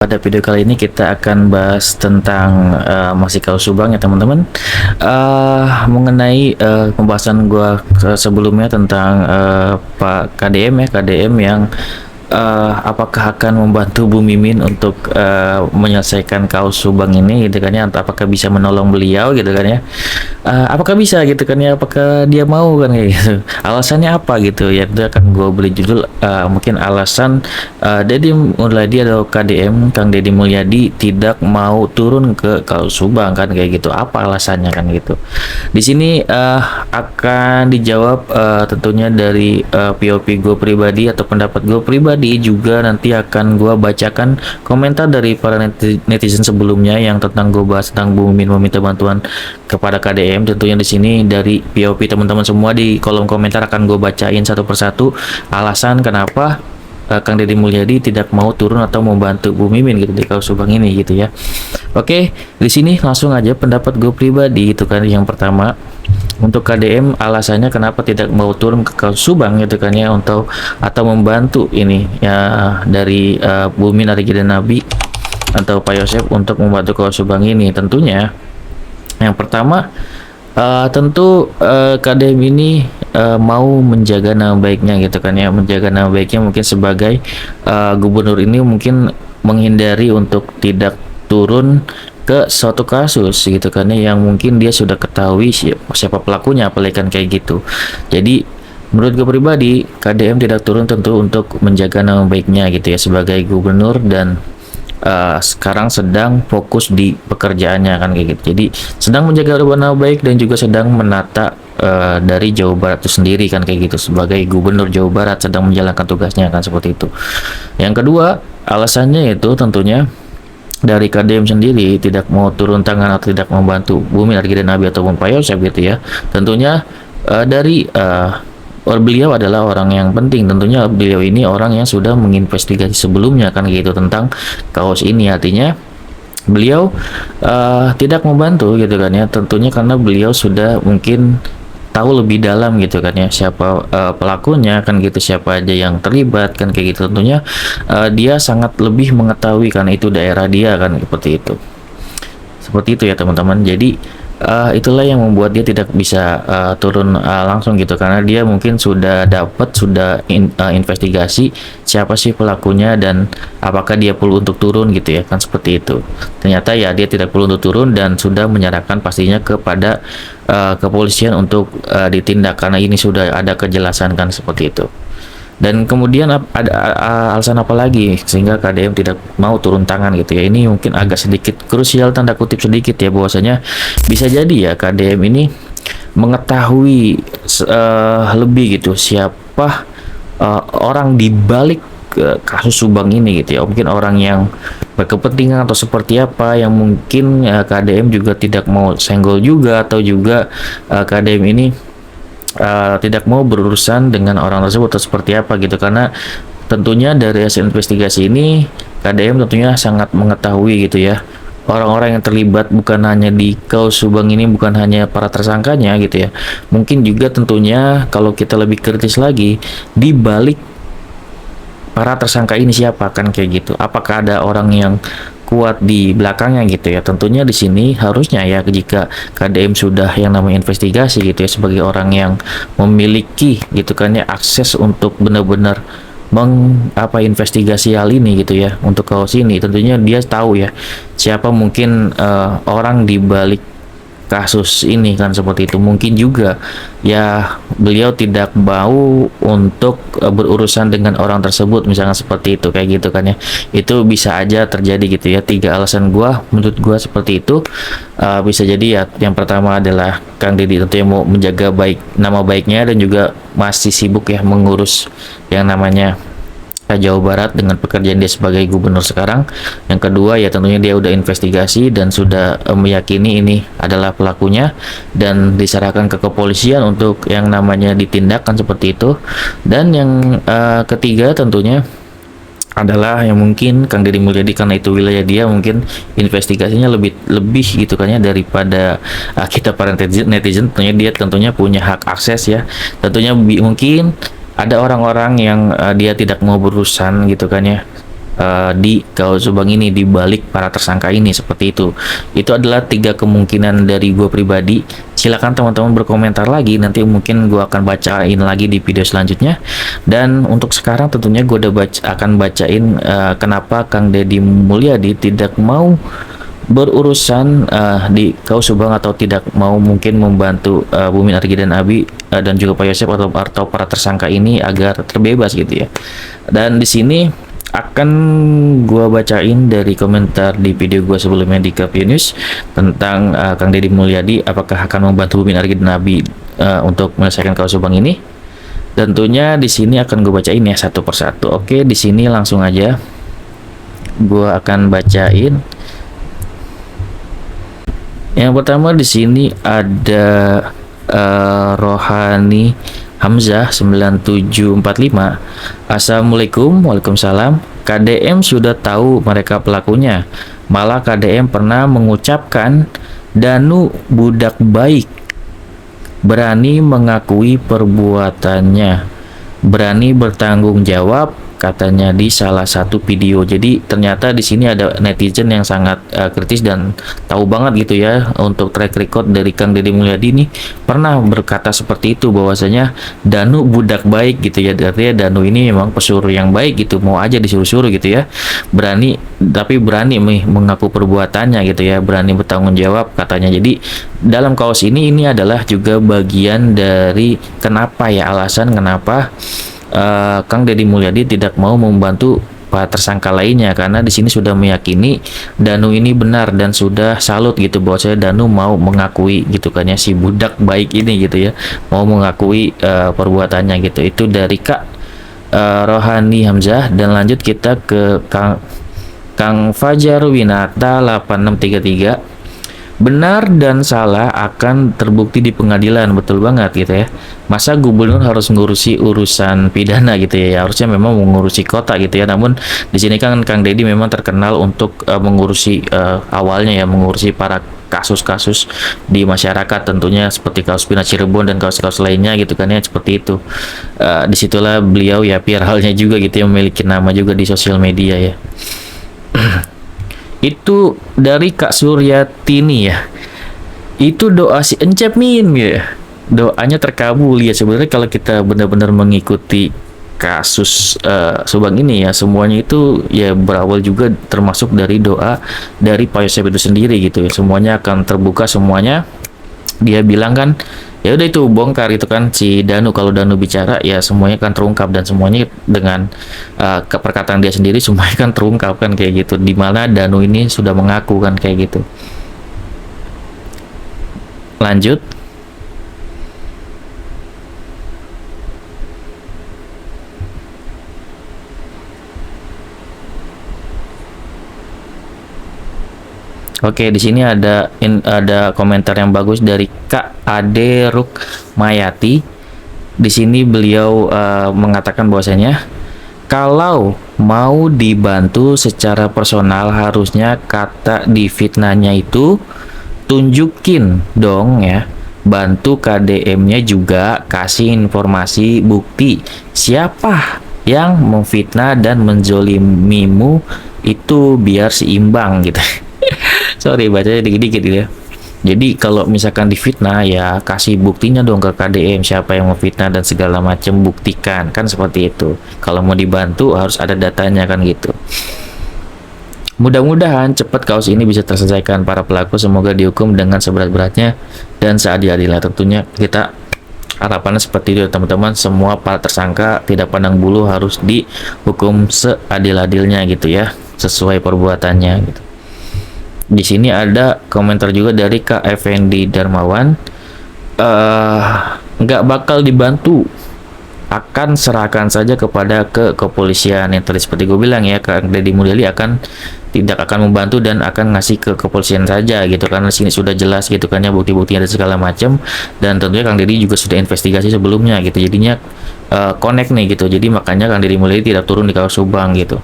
Pada video kali ini kita akan bahas tentang masih kaos Subang ya teman-teman. Mengenai pembahasan gua sebelumnya tentang Pak KDM ya, KDM yang apakah akan membantu Bu Mimin untuk menyelesaikan kaos Subang ini gitu kan ya, atau apakah bisa menolong beliau gitu kan ya. Apakah bisa gitu kan ya, apakah dia mau kan kayak gitu. Alasannya apa gitu ya, itu akan gue beli judul mungkin alasan Deddy Mulyadi atau KDM Kang Deddy Mulyadi tidak mau turun ke kaos Subang kan kayak gitu. Apa alasannya kan gitu. Di sini akan dijawab tentunya dari POV gue pribadi atau pendapat gue pribadi, juga nanti akan gue bacakan komentar dari para netizen sebelumnya yang tentang gue bahas tentang Bu Mimin meminta bantuan kepada KDM. Tentunya di sini dari POV teman-teman semua di kolom komentar akan gue bacain satu persatu alasan kenapa Kang Deddy Mulyadi tidak mau turun atau membantu Bu Mimin gitu di kaos Subang ini gitu ya. Oke, di sini langsung aja pendapat gue pribadi itu kan. Yang pertama, untuk KDM alasannya kenapa tidak mau turun ke kaos Subang gitu kan ya, untuk atau membantu ini ya dari Bu Mimin dan Nabi atau Pak Yosef untuk membantu kaos Subang ini. Tentunya yang pertama, tentu KDM ini mau menjaga nama baiknya gitu kan ya, menjaga nama baiknya mungkin sebagai gubernur ini, mungkin menghindari untuk tidak turun ke suatu kasus gitu kan ya, yang mungkin dia sudah ketahui siapa pelakunya, apalagi kan kayak gitu. Jadi menurut gue pribadi, KDM tidak turun tentu untuk menjaga nama baiknya gitu ya sebagai gubernur, dan sekarang sedang fokus di pekerjaannya kan kayak gitu. Jadi sedang menjaga nama baik dan juga sedang menata dari Jawa Barat itu sendiri kan kayak gitu, sebagai gubernur Jawa Barat sedang menjalankan tugasnya kan seperti itu. Yang kedua, alasannya itu tentunya dari KDM sendiri tidak mau turun tangan atau tidak membantu Bumi Argida Nabi ataupun Pak Yosef gitu ya. Tentunya dari beliau adalah orang yang penting. Tentunya beliau ini orang yang sudah menginvestigasi sebelumnya kan gitu tentang kaos ini. Artinya beliau tidak membantu gitu kan ya, tentunya karena beliau sudah mungkin tahu lebih dalam gitu kan ya siapa pelakunya kan gitu, siapa aja yang terlibat kan kayak gitu. Tentunya dia sangat lebih mengetahui karena itu daerah dia kan, seperti itu ya teman-teman. Jadi itulah yang membuat dia tidak bisa turun langsung gitu, karena dia mungkin sudah investigasi siapa sih pelakunya dan apakah dia perlu untuk turun gitu ya kan, seperti itu. Ternyata ya dia tidak perlu untuk turun dan sudah menyerahkan pastinya kepada kepolisian untuk ditindak, karena ini sudah ada kejelasan kan, seperti itu. Dan kemudian ada alasan apa lagi sehingga KDM tidak mau turun tangan gitu ya. Ini mungkin agak sedikit krusial, tanda kutip sedikit ya, bahwasanya bisa jadi ya KDM ini mengetahui lebih gitu siapa orang di balik kasus Subang ini gitu ya. Mungkin orang yang berkepentingan atau seperti apa yang mungkin KDM juga tidak mau senggol juga, atau juga KDM ini tidak mau berurusan dengan orang tersebut atau seperti apa gitu. Karena tentunya dari hasil investigasi ini KDM tentunya sangat mengetahui gitu ya orang-orang yang terlibat, bukan hanya di kaos Subang ini, bukan hanya para tersangkanya gitu ya, mungkin juga tentunya kalau kita lebih kritis lagi, di balik para tersangka ini siapa kan kayak gitu. Apakah ada orang yang kuat di belakangnya gitu ya. Tentunya di sini harusnya ya, jika KDM sudah yang namanya investigasi gitu ya, sebagai orang yang memiliki gitu kan ya akses untuk benar-benar investigasi hal ini gitu ya, untuk kaos ini, tentunya dia tahu ya siapa mungkin orang di balik kasus ini kan, seperti itu. Mungkin juga ya beliau tidak mau untuk berurusan dengan orang tersebut, misalnya seperti itu kayak gitu kan ya. Itu bisa aja terjadi gitu ya. Tiga alasan menurut gua seperti itu. Bisa jadi ya, yang pertama adalah Kang Deddy tentunya mau menjaga nama baiknya, dan juga masih sibuk ya mengurus yang namanya Jawa Barat dengan pekerjaan dia sebagai gubernur sekarang. Yang kedua ya tentunya dia udah investigasi dan sudah meyakini ini adalah pelakunya, dan diserahkan ke kepolisian untuk yang namanya ditindakkan seperti itu. Dan yang ketiga tentunya adalah yang mungkin Kang Deddy Mulyadi, karena itu wilayah dia, mungkin investigasinya lebih gitu kan ya daripada kita para netizen. Tentunya dia tentunya punya hak akses ya. Tentunya mungkin ada orang-orang yang dia tidak mau berurusan gitu kan ya, di Kaus Subang ini, di balik para tersangka ini, seperti itu. Itu adalah 3 kemungkinan dari gue pribadi. Silakan teman-teman berkomentar lagi, nanti mungkin gue akan bacain lagi di video selanjutnya. Dan untuk sekarang tentunya gue udah akan bacain kenapa Kang Deddy Mulyadi tidak mau berurusan di Kaus Subang, atau tidak mau mungkin membantu Bumin Argi dan Abi dan juga Pak Yosep atau para tersangka ini agar terbebas gitu ya. Dan di sini akan gua bacain dari komentar di video gua sebelumnya di Kapio News tentang Kang Deddy Mulyadi apakah akan membantu Bumin Argi dan Abi untuk menyelesaikan Kaus Subang ini. Tentunya di sini akan gue bacain ya satu persatu. Oke, di sini langsung aja gua akan bacain. Yang pertama di sini ada Rohani Hamzah 9745. Assalamualaikum. Waalaikumsalam. KDM sudah tahu mereka pelakunya. Malah KDM pernah mengucapkan Danu budak baik, berani mengakui perbuatannya, berani bertanggung jawab, katanya di salah satu video. Jadi ternyata di sini ada netizen yang sangat kritis dan tahu banget gitu ya untuk track record dari Kang Deddy Mulyadi ini, pernah berkata seperti itu bahwasanya Danu budak baik gitu ya. Artinya Danu ini memang pesuruh yang baik gitu, mau aja disuruh-suruh gitu ya, berani, tapi berani mengaku perbuatannya gitu ya, berani bertanggung jawab katanya. Jadi dalam kaos ini adalah juga bagian dari kenapa ya, alasan kenapa Kang Deddy Mulyadi tidak mau membantu para tersangka lainnya, karena di sini sudah meyakini Danu ini benar dan sudah salut gitu bahwa saya Danu mau mengakui gitu kan ya, si budak baik ini gitu ya, mau mengakui perbuatannya gitu. Itu dari Kak Rohani Hamzah. Dan lanjut kita ke Kang Fajar Winata 8633. Benar dan salah akan terbukti di pengadilan. Betul banget gitu ya. Masa gubernur harus ngurusi urusan pidana gitu ya? Harusnya memang mengurusi kota gitu ya. Namun di sini kan Kang Deddy memang terkenal untuk mengurusi awalnya ya, mengurusi para kasus-kasus di masyarakat, tentunya seperti kasus Pina Cirebon dan kasus-kasus lainnya gitu kan ya, seperti itu. Disitulah beliau ya viralnya juga gitu ya, memiliki nama juga di sosial media ya. Itu dari Kak Suryatini ya. Itu doa si Encep Min ya. Doanya terkabul ya. Sebenarnya kalau kita benar-benar mengikuti kasus Subang ini ya, semuanya itu ya berawal juga termasuk dari doa dari Pak Yosep itu sendiri gitu ya. Semuanya akan terbuka semuanya. Dia bilang kan, ya udah itu bongkar itu kan si Danu, kalau Danu bicara ya semuanya kan terungkap, dan semuanya dengan perkataan dia sendiri semuanya kan terungkap kan kayak gitu, dimana Danu ini sudah mengaku kan kayak gitu. Lanjut. Oke, di sini ada komentar yang bagus dari Kak Ade Rukmayati. Di sini beliau mengatakan bahwasanya kalau mau dibantu secara personal harusnya kata di fitnahnya itu tunjukin dong ya. Bantu KDM-nya juga kasih informasi bukti siapa yang memfitnah dan menzolimimu itu biar seimbang gitu. Sorry bacanya dikit-dikit gitu ya. Jadi kalau misalkan difitnah ya kasih buktinya dong ke KDM siapa yang memfitnah dan segala macam, buktikan kan seperti itu. Kalau mau dibantu harus ada datanya kan gitu. Mudah-mudahan cepat kasus ini bisa terselesaikan para pelaku, semoga dihukum dengan seberat-beratnya dan seadil-adilnya. Tentunya kita harapannya seperti itu teman-teman, semua para tersangka tidak pandang bulu harus dihukum seadil-adilnya gitu ya, sesuai perbuatannya gitu. Di sini ada komentar juga dari Kak Effendi Darmawan, nggak bakal dibantu, akan serahkan saja kepada kepolisian. Yang tadi seperti gue bilang ya, Kang Deddy Mulyadi tidak akan membantu dan akan ngasih ke kepolisian saja gitu, karena sini sudah jelas gitu kan ya, bukti-buktinya dan segala macam. Dan tentunya Kang Deddy juga sudah investigasi sebelumnya gitu, jadinya connect nih gitu. Jadi makanya Kang Deddy Mulyadi tidak turun di Kaus Subang gitu.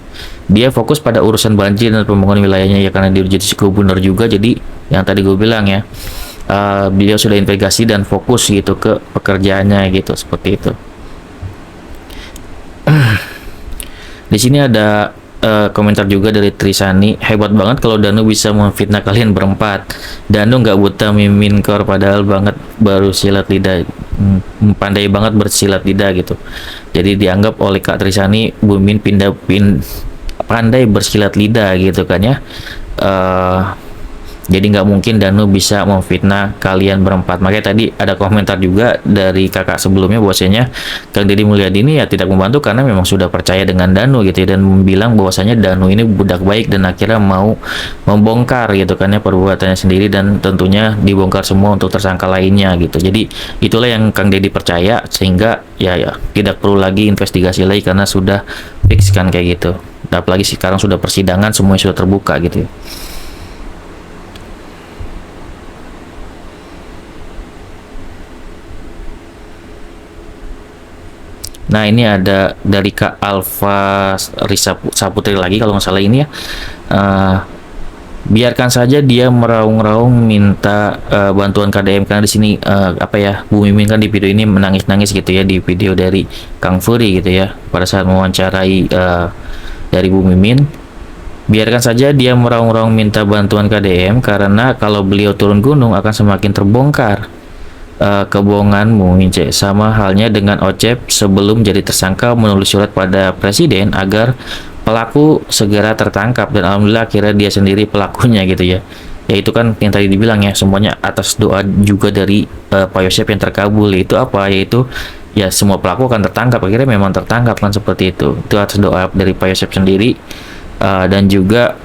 Dia fokus pada urusan banjir dan pembangunan wilayahnya ya, karena dia jadi gubernur juga. Jadi yang tadi gue bilang ya, beliau sudah investigasi dan fokus gitu ke pekerjaannya gitu, seperti itu. Di sini ada komentar juga dari Trisani, hebat banget kalau Danu bisa memfitnah kalian berempat. Danu nggak buta mimin kor padahal banget baru silat lidah. Pandai banget bersilat lidah gitu. Jadi dianggap oleh Kak Trisani Bumin pandai bersilat lidah gitu kan ya. eh jadi nggak mungkin Danu bisa memfitnah kalian berempat. Makanya tadi ada komentar juga dari kakak sebelumnya bahwasanya Kang Deddy Mulyadi ini ya tidak membantu karena memang sudah percaya dengan Danu gitu ya, dan bilang bahwasanya Danu ini budak baik dan akhirnya mau membongkar gitu kan ya perbuatannya sendiri, dan tentunya dibongkar semua untuk tersangka lainnya gitu. Jadi itulah yang Kang Deddy percaya, sehingga ya tidak perlu lagi investigasi lagi karena sudah fix kan kayak gitu. Apalagi sekarang sudah persidangan, semuanya sudah terbuka gitu ya. Nah, ini ada dari Kak Alfa Risa Saputri lagi kalau nggak salah ini ya. Eh, biarkan saja dia meraung-raung minta bantuan KDM, karena di sini apa ya, Bu Mimin kan di video ini menangis-nangis gitu ya, di video dari Kang Fury gitu ya pada saat mewawancarai dari Bu Mimin. Biarkan saja dia meraung-raung minta bantuan KDM karena kalau beliau turun gunung akan semakin terbongkar kebohonganmu, Ince. Sama halnya dengan Ocep sebelum jadi tersangka menulis surat pada presiden agar pelaku segera tertangkap, dan alhamdulillah akhirnya dia sendiri pelakunya gitu ya. Ya itu kan yang tadi dibilang ya, semuanya atas doa juga dari Pak Yosep yang terkabul. Itu apa? Yaitu ya semua pelaku akan tertangkap. Akhirnya memang tertangkap kan, seperti itu. Itu atas doa dari Pak Yosep sendiri. Dan juga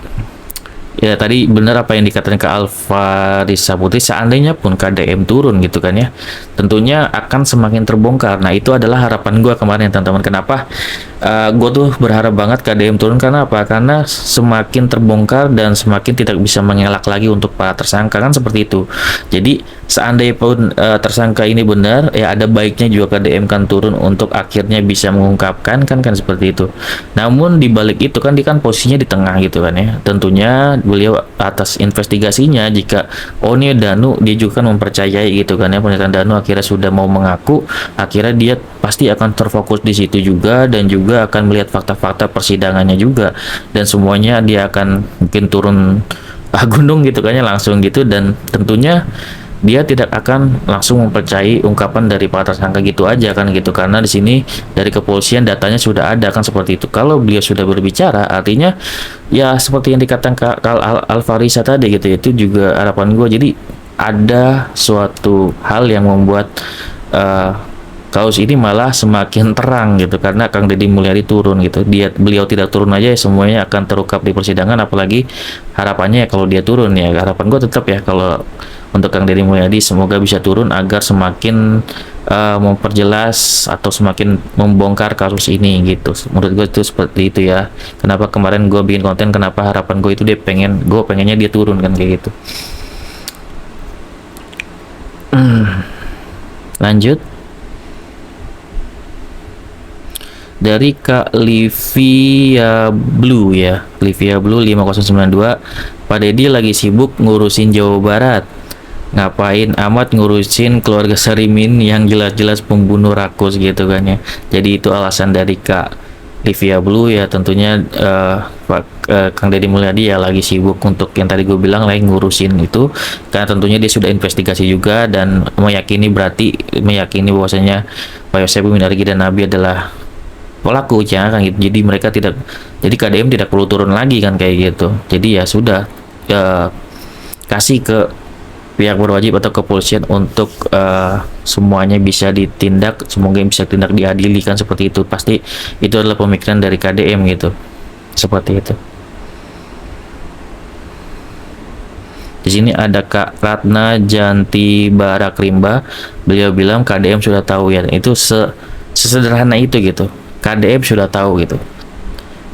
ya tadi benar apa yang dikatakan ke Alfa Risa Putri, seandainya pun KDM turun gitu kan ya, tentunya akan semakin terbongkar. Nah itu adalah harapan gue kemarin teman-teman. Kenapa gue tuh berharap banget KDM turun? Karena apa? Karena semakin terbongkar dan semakin tidak bisa mengelak lagi untuk para tersangka kan, seperti itu. Jadi seandainya pun tersangka ini benar, ya ada baiknya juga KDM kan turun untuk akhirnya bisa mengungkapkan kan seperti itu. Namun di balik itu kan dia kan posisinya di tengah gitu kan ya. Tentunya beliau atas investigasinya, jika oh ini Danu, dia juga kan mempercayai gitu kan ya, pernyataan Danu akhirnya sudah mau mengaku, akhirnya dia pasti akan terfokus di situ juga, dan juga akan melihat fakta-fakta persidangannya juga, dan semuanya dia akan mungkin turun gunung gitu kan ya, langsung gitu, dan tentunya dia tidak akan langsung mempercayai ungkapan dari para tersangka gitu aja kan gitu, karena di sini dari kepolisian datanya sudah ada kan, seperti itu. Kalau beliau sudah berbicara, artinya ya seperti yang dikatakan Alfarisa tadi gitu, itu juga harapan gue. Jadi ada suatu hal yang membuat kasus ini malah semakin terang gitu, karena Kang Deddy Mulyadi turun gitu. Beliau tidak turun aja ya semuanya akan terungkap di persidangan, apalagi harapannya ya kalau dia turun, ya harapan gue tetap ya kalau untuk Kang Deddy Mulyadi semoga bisa turun agar semakin memperjelas atau semakin membongkar kasus ini gitu. Menurut gue itu seperti itu ya. Kenapa kemarin gue bikin konten, kenapa harapan gue itu gue pengennya dia turun kan kayak gitu. Lanjut dari Kak Livia Blue ya, Livia Blue 5092. Pak Deddy lagi sibuk ngurusin Jawa Barat, ngapain amat ngurusin keluarga Sarimin yang jelas-jelas pembunuh rakus gitu kan ya. Jadi itu alasan dari Kak Livia Blue ya. Tentunya Kang Deddy Mulyadi ya lagi sibuk untuk yang tadi gue bilang, lagi ngurusin itu, karena tentunya dia sudah investigasi juga dan meyakini bahwasanya Pak Yosep Minargi dan Nabi adalah pelaku ya kan gitu. Jadi mereka tidak, jadi KDM tidak perlu turun lagi kan kayak gitu. Jadi ya sudah kasih ke pihak berwajib atau kepolisian untuk semuanya bisa ditindak, semoga bisa tindak diadili kan, seperti itu. Pasti itu adalah pemikiran dari KDM gitu, seperti itu. Di sini ada Kak Ratna Janti Barakrimba, beliau bilang KDM sudah tahu ya. Itu sesederhana itu gitu, KDM sudah tahu gitu.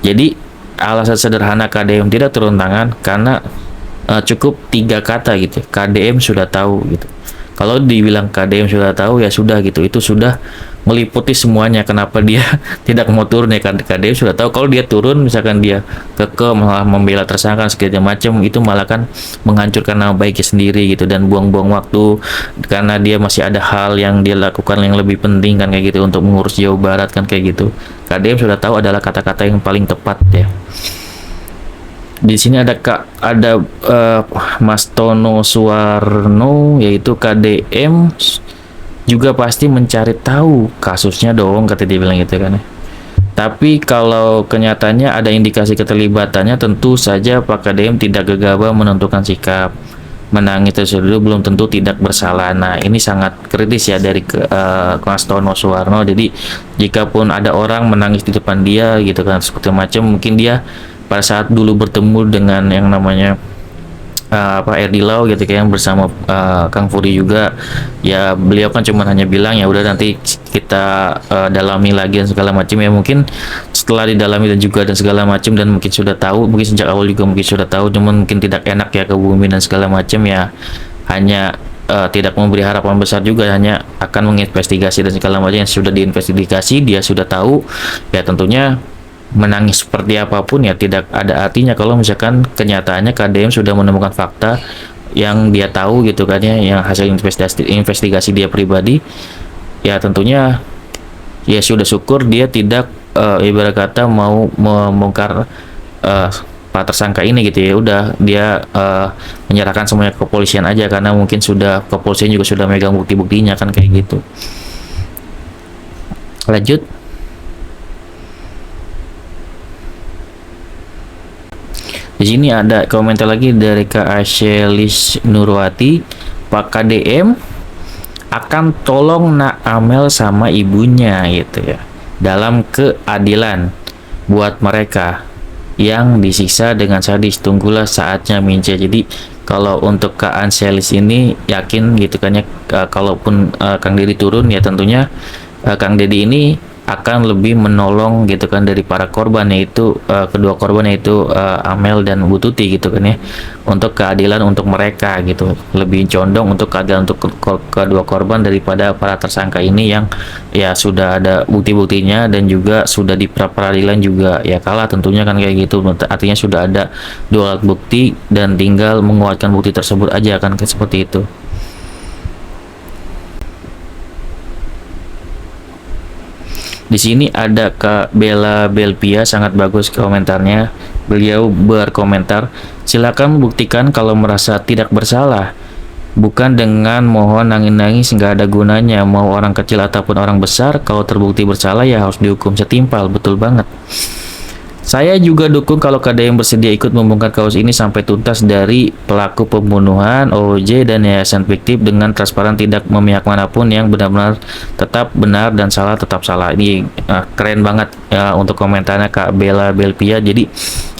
Jadi alasan sederhana KDM tidak turun tangan karena cukup 3 kata gitu, KDM sudah tahu gitu. Kalau dibilang KDM sudah tahu ya sudah gitu, itu sudah meliputi semuanya. Kenapa dia tidak mau turun ya, KDM sudah tahu kalau dia turun misalkan dia keke malah membela tersangka segala macam, itu malah kan menghancurkan nama baiknya sendiri gitu, dan buang-buang waktu karena dia masih ada hal yang dia lakukan yang lebih penting kan kayak gitu, untuk mengurus Jawa Barat kan kayak gitu. KDM sudah tahu adalah kata-kata yang paling tepat ya. Di sini ada Mas Tono Suwarno, yaitu KDM juga pasti mencari tahu kasusnya dong, kata dia bilang gitu kan ya. Tapi kalau kenyataannya ada indikasi keterlibatannya, tentu saja Pak KDM tidak gegabah menentukan sikap. Menangis tersebut belum tentu tidak bersalah. Nah, ini sangat kritis ya dari Mas Tono Suwarno. Jadi, jikapun ada orang menangis di depan dia gitu kan, seperti macam, mungkin dia pada saat dulu bertemu dengan yang namanya Erdi Lau gitu kan, bersama Kang Furi juga ya, beliau kan cuma hanya bilang ya udah nanti kita dalami lagi dan segala macam ya. Mungkin setelah didalami dan juga dan segala macam, dan mungkin sudah tahu, mungkin sejak awal juga mungkin sudah tahu, cuman mungkin tidak enak ya ke Bumi dan segala macam ya, hanya tidak memberi harapan besar juga, hanya akan menginvestigasi dan segala macam. Yang sudah diinvestigasi dia sudah tahu ya, tentunya menangis seperti apapun ya tidak ada artinya kalau misalkan kenyataannya KDM sudah menemukan fakta yang dia tahu gitu kan ya, yang hasil investigasi dia pribadi ya. Tentunya ya sudah syukur dia tidak ibarat kata mau membongkar para tersangka ini gitu ya. Udah dia menyerahkan semuanya ke kepolisian aja, karena mungkin sudah kepolisian juga sudah megang bukti-buktinya kan kayak gitu. Lanjut. Di sini ada komentar lagi dari Kak Ashelis Nurwati. Pak KDM akan tolong Nak Amel sama ibunya gitu ya, dalam keadilan buat mereka yang disiksa dengan sadis. Tunggulah saatnya Mince. Jadi kalau untuk Kak Ashelis ini yakin gitu kan ya, kalaupun Kang Deddy turun ya, tentunya Kang Deddy ini akan lebih menolong gitu kan dari para korban, yaitu kedua korban, yaitu Amel dan Bu Tuti gitu kan ya, untuk keadilan untuk mereka gitu, lebih condong untuk keadilan untuk kedua korban daripada para tersangka ini yang ya sudah ada bukti-buktinya dan juga sudah di peradilan juga ya kalah tentunya kan kayak gitu. Artinya sudah ada dua alat bukti dan tinggal menguatkan bukti tersebut aja kan, seperti itu. Di sini ada Kak Bella Belpia, sangat bagus komentarnya. Beliau berkomentar, silakan buktikan kalau merasa tidak bersalah. Bukan dengan mohon nangis-nangis, nggak ada gunanya. Mau orang kecil ataupun orang besar, kalau terbukti bersalah ya harus dihukum setimpal. Betul banget. Saya juga dukung kalau KDM bersedia ikut membongkar kasus ini sampai tuntas dari pelaku pembunuhan, OJ, dan yayasan fiktif dengan transparan, tidak memihak manapun, yang benar-benar tetap benar dan salah tetap salah. Ini keren banget untuk komentarnya Kak Bella Belpia. Jadi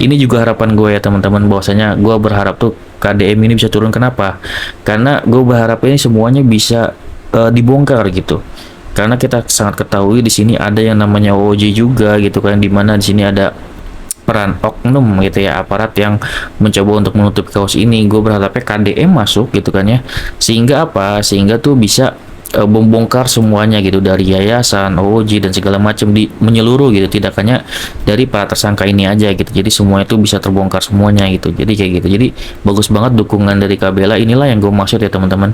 ini juga harapan gue ya teman-teman, bahwasanya gue berharap tuh KDM ini bisa turun. Kenapa? Karena gue berharap ini semuanya bisa dibongkar gitu. Karena kita sangat ketahui di sini ada yang namanya OJ juga gitu kan, dimana di sini ada peran oknum gitu ya, aparat yang mencoba untuk menutup kasus ini. Gue berharapnya KDM masuk gitu kan ya, sehingga apa, sehingga tuh bisa membongkar semuanya gitu, dari yayasan, OJ dan segala macam, di menyeluruh gitu, tidak hanya dari para tersangka ini aja gitu. Jadi semua itu bisa terbongkar semuanya gitu. Jadi kayak gitu. Jadi bagus banget dukungan dari Kabela. Inilah yang gue maksud ya teman-teman.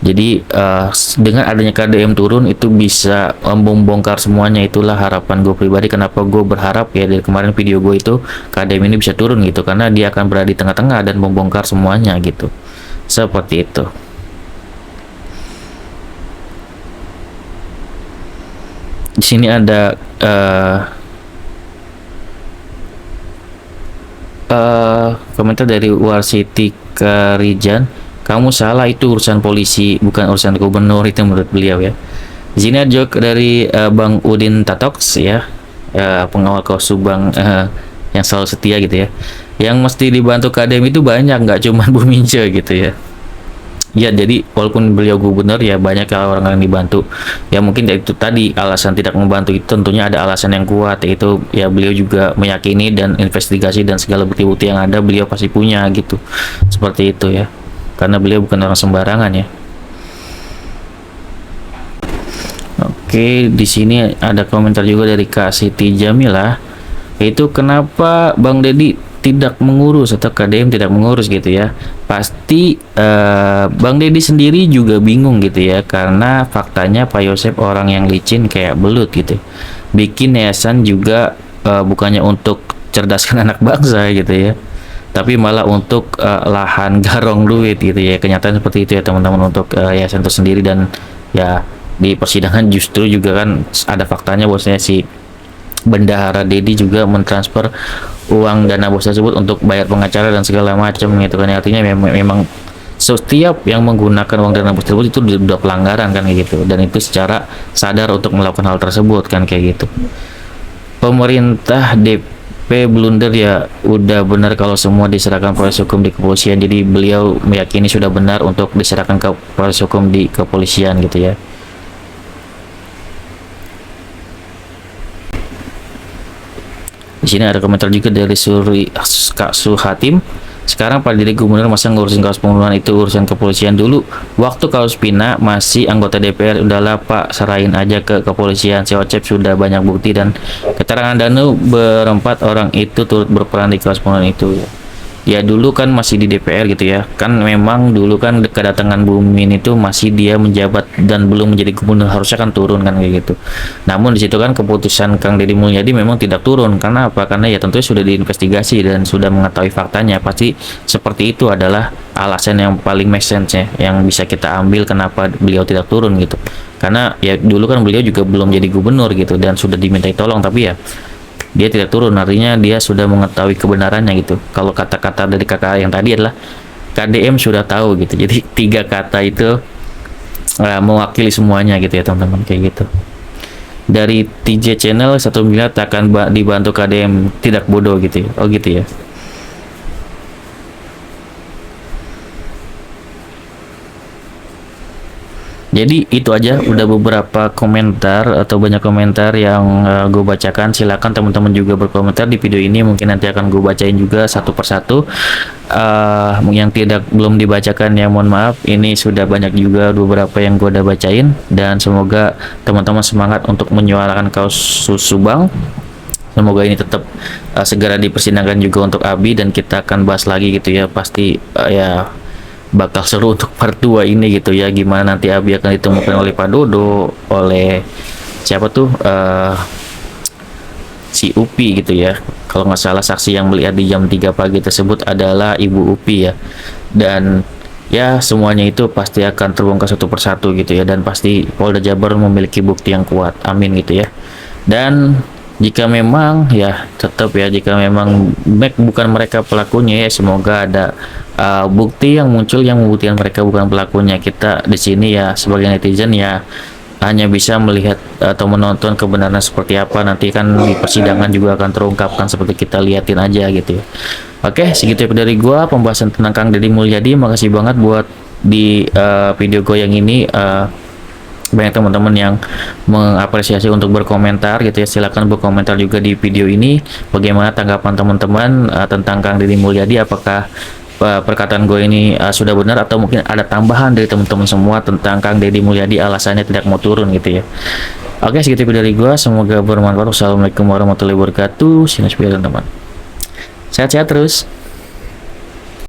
Jadi dengan adanya KDM turun itu bisa membongkar semuanya. Itulah harapan gue pribadi. Kenapa gue berharap ya dari kemarin video gue itu KDM ini bisa turun gitu, karena dia akan berada di tengah-tengah dan membongkar semuanya gitu. Seperti itu. Di sini ada komentar dari Warsiti Karijan. Kamu salah, itu urusan polisi bukan urusan gubernur, itu menurut beliau ya. Di sini ada joke dari Bang Udin Tatox ya, pengawal kaos Subang yang selalu setia gitu ya. Yang mesti dibantu KDM itu banyak, nggak cuma Bu Mince gitu ya. Ya, jadi walaupun beliau gubernur ya banyak orang yang dibantu. Ya mungkin itu tadi alasan tidak membantu itu tentunya ada alasan yang kuat, yaitu ya beliau juga meyakini dan investigasi dan segala bukti-bukti yang ada beliau pasti punya gitu. Seperti itu ya. Karena beliau bukan orang sembarangan ya. Oke, di sini ada komentar juga dari Kak Siti Jamilah, yaitu kenapa Bang Deddy tidak mengurus atau KDM tidak mengurus gitu ya. Pasti Bang Deddy sendiri juga bingung gitu ya, karena faktanya Pak Yosep orang yang licin kayak belut gitu. Bikin yayasan juga bukannya untuk cerdaskan anak bangsa gitu ya, tapi malah untuk lahan garong duit gitu ya. Kenyataan seperti itu ya teman-teman untuk yayasan itu sendiri. Dan ya di persidangan justru juga kan ada faktanya bahwasanya si Bendahara Dedi juga mentransfer uang dana bos tersebut untuk bayar pengacara dan segala macam gitu kan. Artinya memang setiap yang menggunakan uang dana bos tersebut itu sudah pelanggaran kan kayak gitu, dan itu secara sadar untuk melakukan hal tersebut kan kayak gitu. Pemerintah DP blunder ya, udah benar kalau semua diserahkan proses hukum di kepolisian. Jadi beliau meyakini sudah benar untuk diserahkan ke proses hukum di kepolisian gitu ya. Di sini ada komentar juga dari Kak Suhatim. Sekarang Pak Diri Gubernur masa ngurusin kasus pembunuhan, itu urusan kepolisian dulu. Waktu kasus Pina masih anggota DPR, udahlah Pak serahin aja ke kepolisian. Si Ocep sudah banyak bukti dan keterangan Danu berempat orang itu turut berperan di kasus pembunuhan itu. Ya dulu kan masih di DPR gitu ya. Kan memang dulu kan kedatangan Bu Min itu masih dia menjabat dan belum menjadi gubernur, harusnya kan turun kan kayak gitu. Namun di situ kan keputusan Kang Deddy Mulyadi memang tidak turun. Karena apa? Karena ya tentunya sudah diinvestigasi dan sudah mengetahui faktanya. Pasti seperti itu adalah alasan yang paling make sense ya, yang bisa kita ambil kenapa beliau tidak turun gitu. Karena ya dulu kan beliau juga belum jadi gubernur gitu dan sudah dimintai tolong, tapi ya dia tidak turun, artinya dia sudah mengetahui kebenarannya gitu. Kalau kata-kata dari kakak yang tadi adalah KDM sudah tahu gitu. Jadi tiga kata itu mewakili semuanya gitu ya teman-teman kayak gitu. Dari TJ Channel 1 miliar akan dibantu KDM tidak bodoh gitu ya. Oh gitu ya. Jadi itu aja, udah beberapa komentar atau banyak komentar yang gue bacakan. Silakan teman-teman juga berkomentar di video ini, mungkin nanti akan gue bacain juga satu persatu. Yang belum dibacakan ya mohon maaf, ini sudah banyak juga beberapa yang gue udah bacain. Dan semoga teman-teman semangat untuk menyuarakan kasus Subang. Semoga ini tetap segera dipersidangkan juga untuk Abi, dan kita akan bahas lagi gitu ya. Pasti ya bakal seru untuk part 2 ini gitu ya, gimana nanti Abi akan ditemukan oleh Pak Dodo, oleh siapa tuh si Upi gitu ya. Kalau nggak salah saksi yang melihat di jam 3 pagi tersebut adalah Ibu Upi ya. Dan ya semuanya itu pasti akan terbongkar satu persatu gitu ya, dan pasti Polda Jabar memiliki bukti yang kuat, amin gitu ya. Dan jika memang ya tetap ya, jika memang bukan mereka pelakunya ya, semoga ada bukti yang muncul yang membuktikan mereka bukan pelakunya. Kita di sini ya sebagai netizen ya hanya bisa melihat atau menonton kebenaran seperti apa, nanti kan di persidangan juga akan terungkapkan seperti kita liatin aja gitu ya. Oke, segitu dari gua pembahasan tentang Kang Deddy Mulyadi. Makasih banget buat di video gua yang ini. Banyak teman-teman yang mengapresiasi untuk berkomentar gitu ya. Silahkan berkomentar juga di video ini, bagaimana tanggapan teman-teman tentang Kang Deddy Mulyadi. Apakah perkataan gue ini sudah benar, atau mungkin ada tambahan dari teman-teman semua tentang Kang Deddy Mulyadi alasannya tidak mau turun gitu ya. Oke, segitu dari gue, semoga bermanfaat. Wassalamualaikum warahmatullahi wabarakatuh. Sinus teman-teman, sehat-sehat terus.